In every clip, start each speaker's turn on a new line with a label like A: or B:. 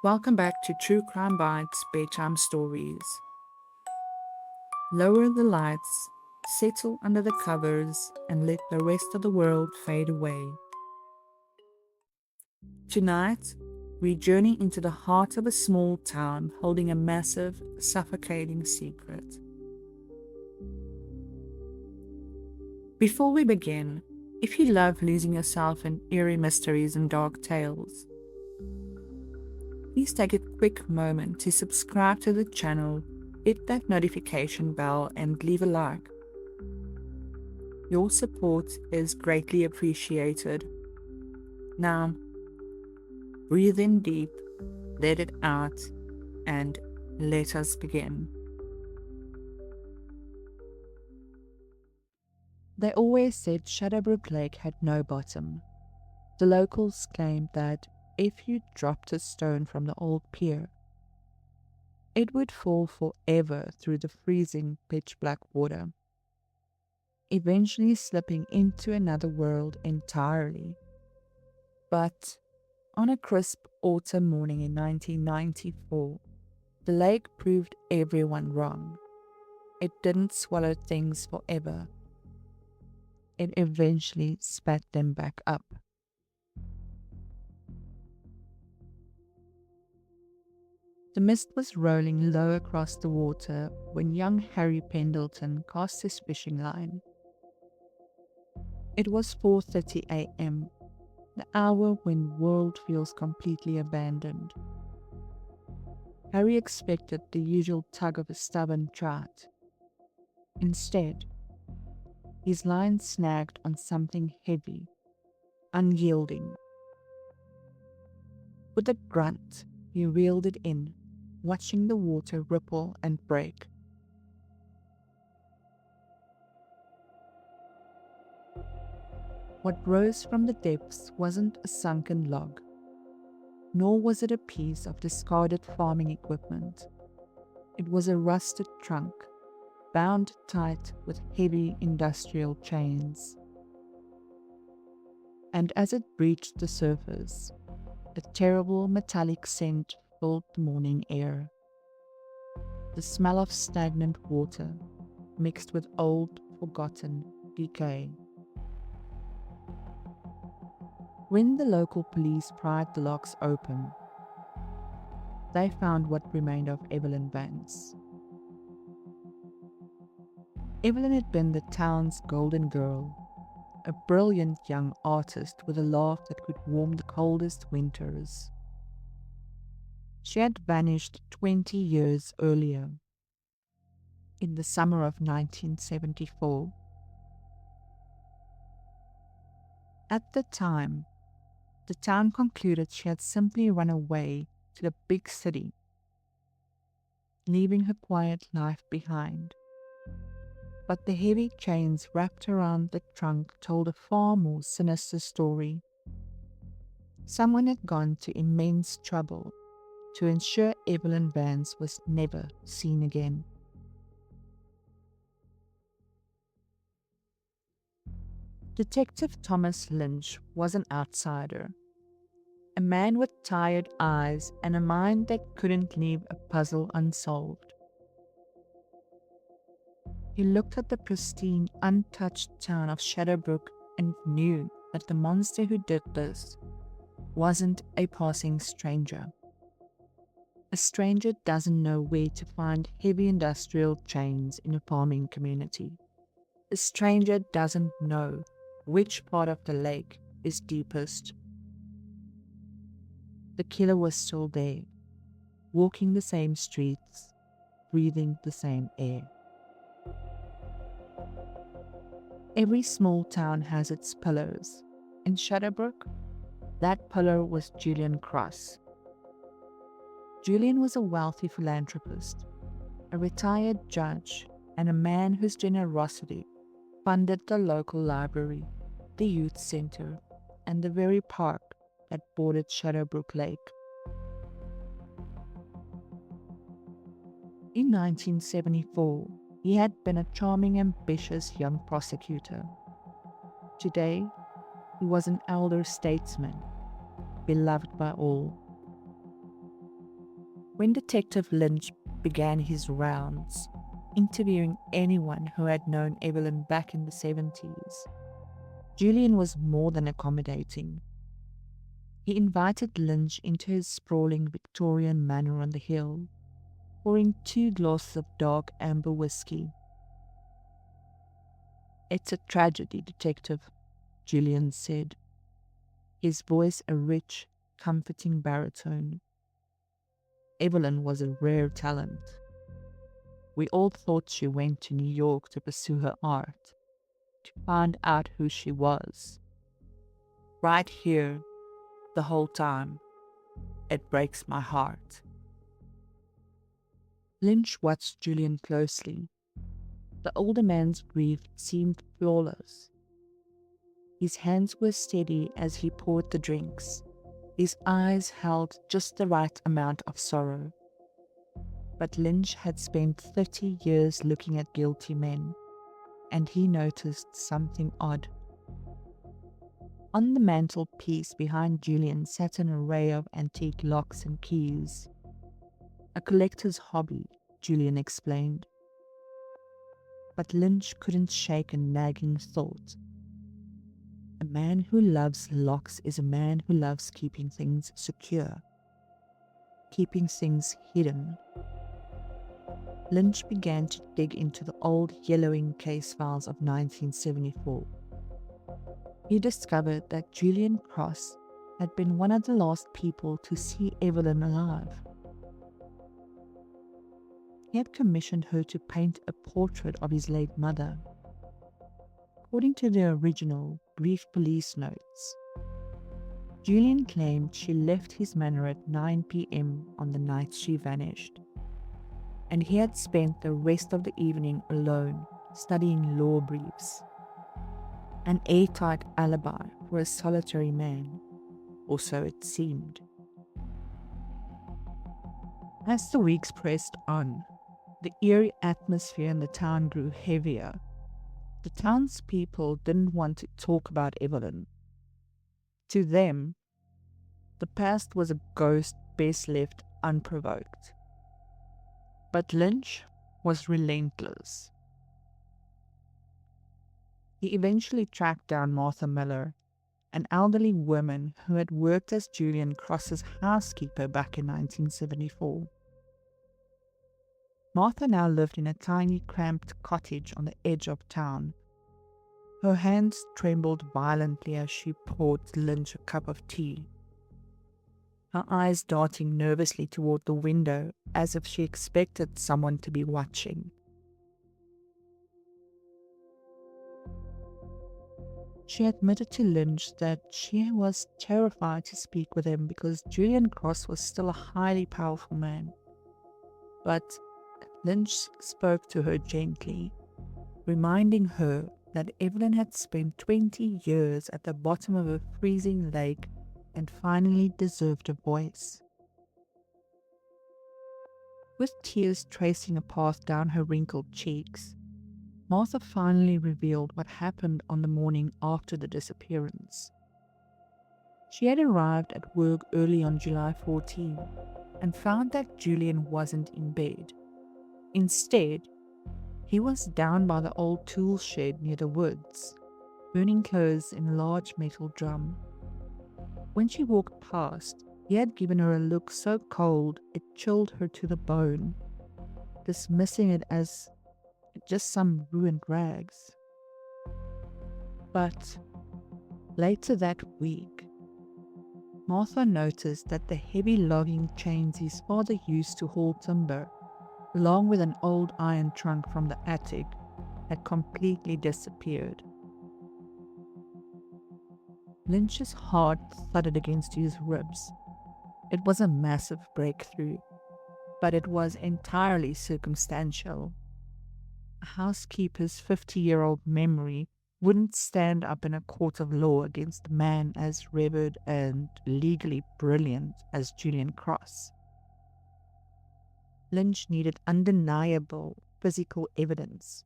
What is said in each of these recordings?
A: Welcome back to True Crime Bites Bedtime Stories. Lower the lights, settle under the covers, and let the rest of the world fade away. Tonight, we journey into the heart of a small town holding a massive, suffocating secret. Before we begin, if you love losing yourself in eerie mysteries and dark tales, please take a quick moment to subscribe to the channel, hit that notification bell, and leave a like. Your support is greatly appreciated. Now, breathe in deep, let it out, and let us begin. They always said Shadowbrook Lake had no bottom. The locals claimed that if you dropped a stone from the old pier, it would fall forever through the freezing pitch-black water, eventually slipping into another world entirely. But on a crisp autumn morning in 1994, the lake proved everyone wrong. It didn't swallow things forever. It eventually spat them back up. The mist was rolling low across the water when young Harry Pendleton cast his fishing line. It was 4:30 a.m., the hour when world feels completely abandoned. Harry expected the usual tug of a stubborn trout. Instead, his line snagged on something heavy, unyielding. With a grunt, he reeled it in, watching the water ripple and break. What rose from the depths wasn't a sunken log, nor was it a piece of discarded farming equipment. It was a rusted trunk, bound tight with heavy industrial chains. And as it breached the surface, a terrible metallic scent filled the morning air. The smell of stagnant water mixed with old, forgotten decay. When the local police pried the locks open, they found what remained of Evelyn Vance. Evelyn had been the town's golden girl, a brilliant young artist with a laugh that could warm the coldest winters. She had vanished 20 years earlier, in the summer of 1974. At the time, the town concluded she had simply run away to the big city, leaving her quiet life behind. But the heavy chains wrapped around the trunk told a far more sinister story. Someone had gone to immense trouble to ensure Evelyn Vance was never seen again. Detective Thomas Lynch was an outsider, a man with tired eyes and a mind that couldn't leave a puzzle unsolved. He looked at the pristine, untouched town of Shadowbrook and knew that the monster who did this wasn't a passing stranger. A stranger doesn't know where to find heavy industrial chains in a farming community. A stranger doesn't know which part of the lake is deepest. The killer was still there, walking the same streets, breathing the same air. Every small town has its pillars. In Shadowbrook, that pillar was Julian Cross. Julian was a wealthy philanthropist, a retired judge, and a man whose generosity funded the local library, the youth center, and the very park that bordered Shadowbrook Lake. In 1974, he had been a charming, ambitious young prosecutor. Today, he was an elder statesman, beloved by all. When Detective Lynch began his rounds, interviewing anyone who had known Evelyn back in the 70s, Julian was more than accommodating. He invited Lynch into his sprawling Victorian manor on the hill, pouring 2 glasses of dark amber whiskey. "It's a tragedy, Detective," Julian said, his voice a rich, comforting baritone. "Evelyn was a rare talent. We all thought she went to New York to pursue her art, to find out who she was. Right here, the whole time. It breaks my heart." Lynch watched Julian closely. The older man's grief seemed flawless. His hands were steady as he poured the drinks. His eyes held just the right amount of sorrow. But Lynch had spent 30 years looking at guilty men, and he noticed something odd. On the mantelpiece behind Julian sat an array of antique locks and keys. "A collector's hobby," Julian explained. But Lynch couldn't shake a nagging thought. A man who loves locks is a man who loves keeping things secure, keeping things hidden. Lynch began to dig into the old yellowing case files of 1974. He discovered that Julian Cross had been one of the last people to see Evelyn alive. He had commissioned her to paint a portrait of his late mother. According to the original brief police notes, Julian claimed she left his manor at 9 p.m. on the night she vanished, and he had spent the rest of the evening alone studying law briefs. An airtight alibi for a solitary man, or so it seemed. As the weeks pressed on, the eerie atmosphere in the town grew heavier. The townspeople didn't want to talk about Evelyn. To them, the past was a ghost best left unprovoked. But Lynch was relentless. He eventually tracked down Martha Miller, an elderly woman who had worked as Julian Cross's housekeeper back in 1974. Martha now lived in a tiny, cramped cottage on the edge of town. Her hands trembled violently as she poured Lynch a cup of tea, her eyes darting nervously toward the window as if she expected someone to be watching. She admitted to Lynch that she was terrified to speak with him because Julian Cross was still a highly powerful man. But Lynch spoke to her gently, reminding her that Evelyn had spent 20 years at the bottom of a freezing lake and finally deserved a voice. With tears tracing a path down her wrinkled cheeks, Martha finally revealed what happened on the morning after the disappearance. She had arrived at work early on July 14 and found that Julian wasn't in bed. Instead, he was down by the old tool shed near the woods, burning clothes in a large metal drum. When she walked past, he had given her a look so cold it chilled her to the bone, dismissing it as just some ruined rags. But later that week, Martha noticed that the heavy logging chains his father used to haul timber, along with an old iron trunk from the attic, had completely disappeared. Lynch's heart thudded against his ribs. It was a massive breakthrough, but it was entirely circumstantial. A housekeeper's 50-year-old memory wouldn't stand up in a court of law against a man as revered and legally brilliant as Julian Cross. Lynch needed undeniable physical evidence.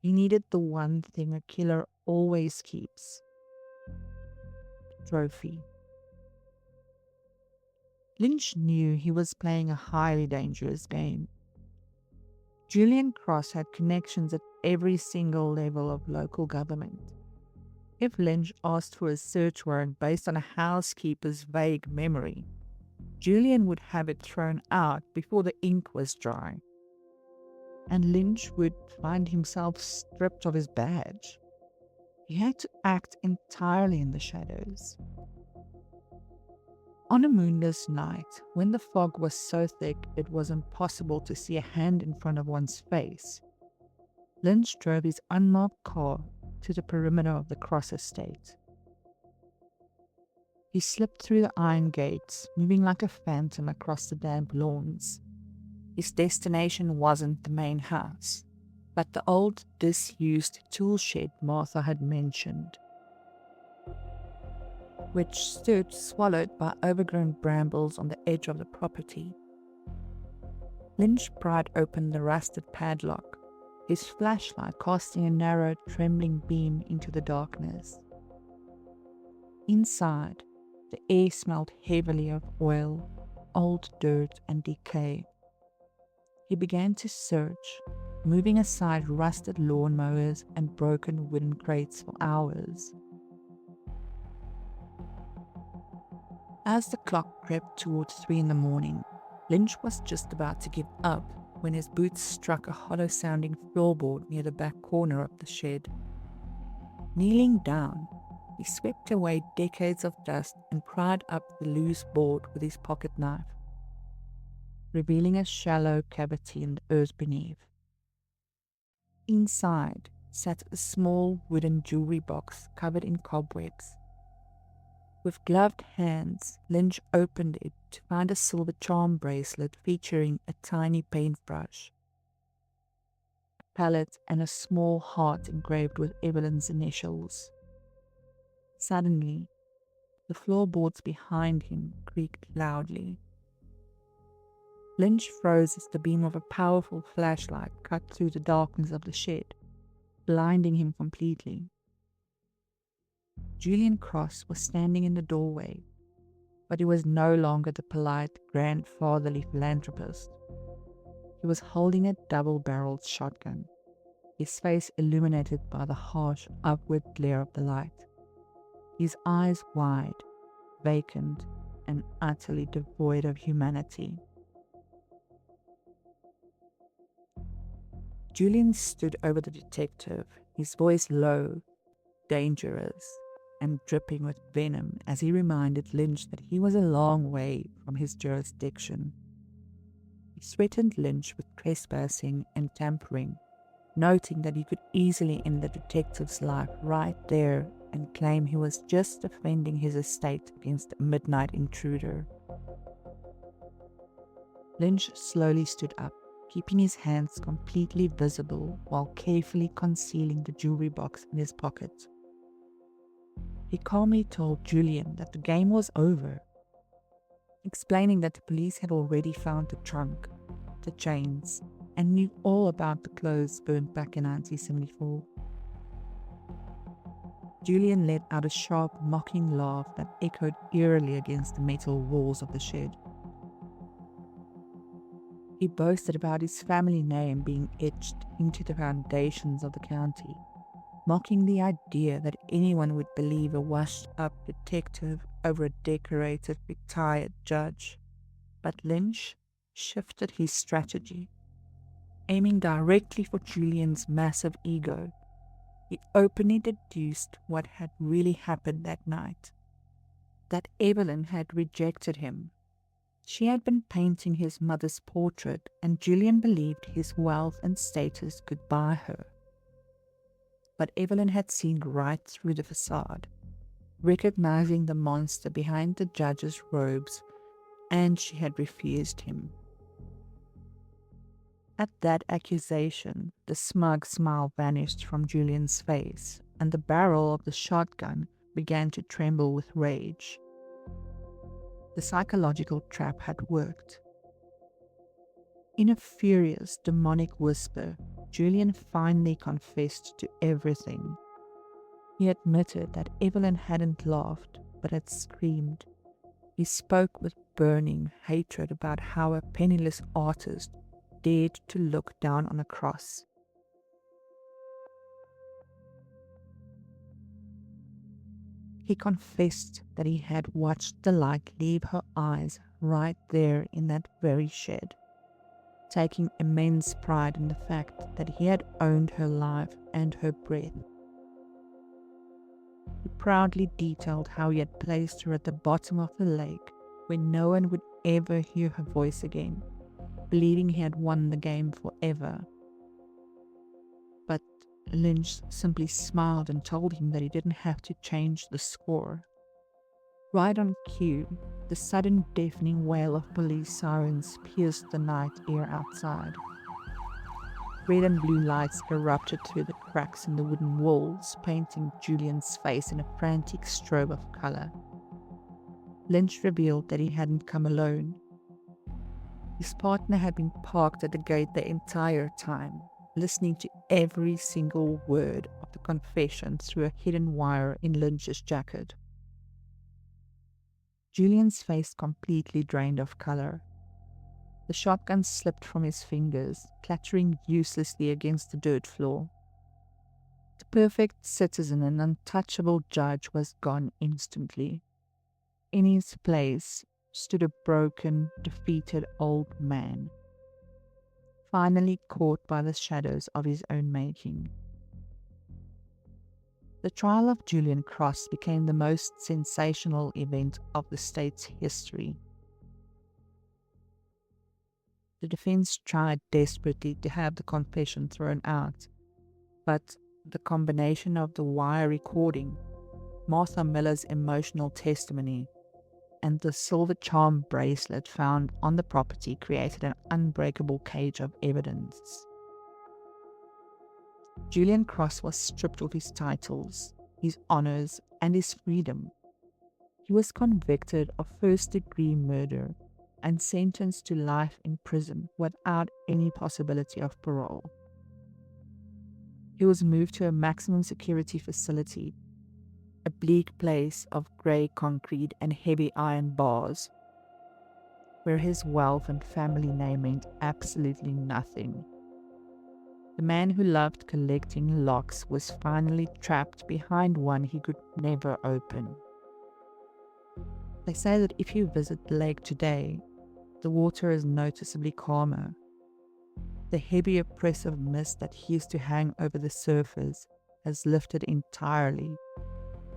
A: He needed the one thing a killer always keeps: a trophy. Lynch knew he was playing a highly dangerous game. Julian Cross had connections at every single level of local government. If Lynch asked for a search warrant based on a housekeeper's vague memory, Julian would have it thrown out before the ink was dry. And Lynch would find himself stripped of his badge. He had to act entirely in the shadows. On a moonless night, when the fog was so thick it was impossible to see a hand in front of one's face, Lynch drove his unmarked car to the perimeter of the Cross estate. He slipped through the iron gates, moving like a phantom across the damp lawns. His destination wasn't the main house, but the old disused tool shed Martha had mentioned, which stood swallowed by overgrown brambles on the edge of the property. Lynch pried open the rusted padlock, his flashlight casting a narrow, trembling beam into the darkness. Inside, the air smelled heavily of oil, old dirt, and decay. He began to search, moving aside rusted lawnmowers and broken wooden crates for hours. As the clock crept towards 3 a.m, Lynch was just about to give up when his boots struck a hollow-sounding floorboard near the back corner of the shed. Kneeling down, he swept away decades of dust and pried up the loose board with his pocket knife, revealing a shallow cavity in the earth beneath. Inside sat a small wooden jewelry box covered in cobwebs. With gloved hands, Lynch opened it to find a silver charm bracelet featuring a tiny paintbrush, a palette, and a small heart engraved with Evelyn's initials. Suddenly, the floorboards behind him creaked loudly. Lynch froze as the beam of a powerful flashlight cut through the darkness of the shed, blinding him completely. Julian Cross was standing in the doorway, but he was no longer the polite, grandfatherly philanthropist. He was holding a double-barreled shotgun, his face illuminated by the harsh, upward glare of the light, his eyes wide, vacant, and utterly devoid of humanity. Julian stood over the detective, his voice low, dangerous, and dripping with venom as he reminded Lynch that he was a long way from his jurisdiction. He threatened Lynch with trespassing and tampering, noting that he could easily end the detective's life right there and claim he was just defending his estate against a midnight intruder. Lynch slowly stood up, keeping his hands completely visible while carefully concealing the jewelry box in his pocket. He calmly told Julian that the game was over, explaining that the police had already found the trunk, the chains, and knew all about the clothes burned back in 1974. Julian let out a sharp, mocking laugh that echoed eerily against the metal walls of the shed. He boasted about his family name being etched into the foundations of the county, mocking the idea that anyone would believe a washed-up detective over a decorated, retired judge. But Lynch shifted his strategy. Aiming directly for Julian's massive ego, he openly deduced what had really happened that night. That Evelyn had rejected him. She had been painting his mother's portrait, and Julian believed his wealth and status could buy her. But Evelyn had seen right through the facade, recognizing the monster behind the judge's robes, and she had refused him. At that accusation, the smug smile vanished from Julian's face, and the barrel of the shotgun began to tremble with rage. The psychological trap had worked. In a furious, demonic whisper, Julian finally confessed to everything. He admitted that Evelyn hadn't laughed, but had screamed. He spoke with burning hatred about how a penniless artist dared to look down on a cross. He confessed that he had watched the light leave her eyes right there in that very shed, taking immense pride in the fact that he had owned her life and her breath. He proudly detailed how he had placed her at the bottom of the lake where no one would ever hear her voice again, believing he had won the game forever. But Lynch simply smiled and told him that he didn't have to change the score. Right on cue, the sudden deafening wail of police sirens pierced the night air outside. Red and blue lights erupted through the cracks in the wooden walls, painting Julian's face in a frantic strobe of color. Lynch revealed that he hadn't come alone. His partner had been parked at the gate the entire time, listening to every single word of the confession through a hidden wire in Lynch's jacket. Julian's face completely drained of color. The shotgun slipped from his fingers, clattering uselessly against the dirt floor. The perfect citizen and untouchable judge was gone instantly. In his place stood a broken, defeated old man, finally caught by the shadows of his own making. The trial of Julian Cross became the most sensational event of the state's history. The defense tried desperately to have the confession thrown out, but the combination of the wire recording, Martha Miller's emotional testimony, and the silver charm bracelet found on the property created an unbreakable cage of evidence. Julian Cross was stripped of his titles, his honors, and his freedom. He was convicted of first-degree murder and sentenced to life in prison without any possibility of parole. He was moved to a maximum security facility, a bleak place of grey concrete and heavy iron bars, where his wealth and family name meant absolutely nothing. The man who loved collecting locks was finally trapped behind one he could never open. They say that if you visit the lake today, the water is noticeably calmer. The heavy oppressive mist that used to hang over the surface has lifted entirely,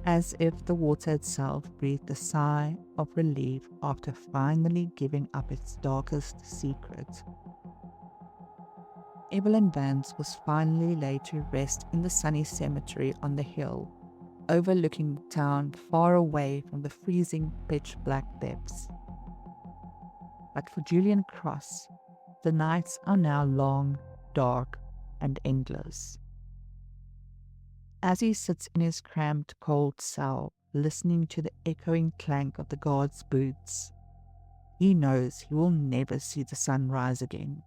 A: as if the water itself breathed a sigh of relief after finally giving up its darkest secret. Evelyn Vance was finally laid to rest in the sunny cemetery on the hill, overlooking the town far away from the freezing pitch-black depths. But for Julian Cross, the nights are now long, dark, and endless. As he sits in his cramped, cold cell, listening to the echoing clank of the guards' boots, he knows he will never see the sun rise again.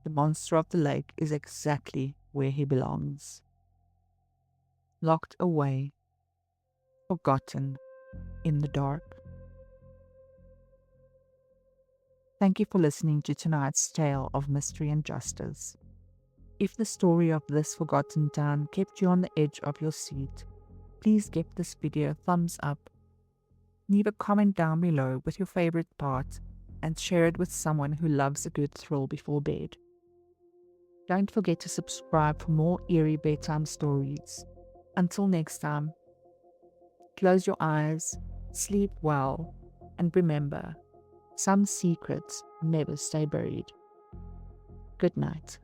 A: The monster of the lake is exactly where he belongs. Locked away, forgotten, in the dark. Thank you for listening to tonight's tale of mystery and justice. If the story of this forgotten town kept you on the edge of your seat, please give this video a thumbs up. Leave a comment down below with your favorite part and share it with someone who loves a good thrill before bed. Don't forget to subscribe for more eerie bedtime stories. Until next time, close your eyes, sleep well, and remember, some secrets never stay buried. Good night.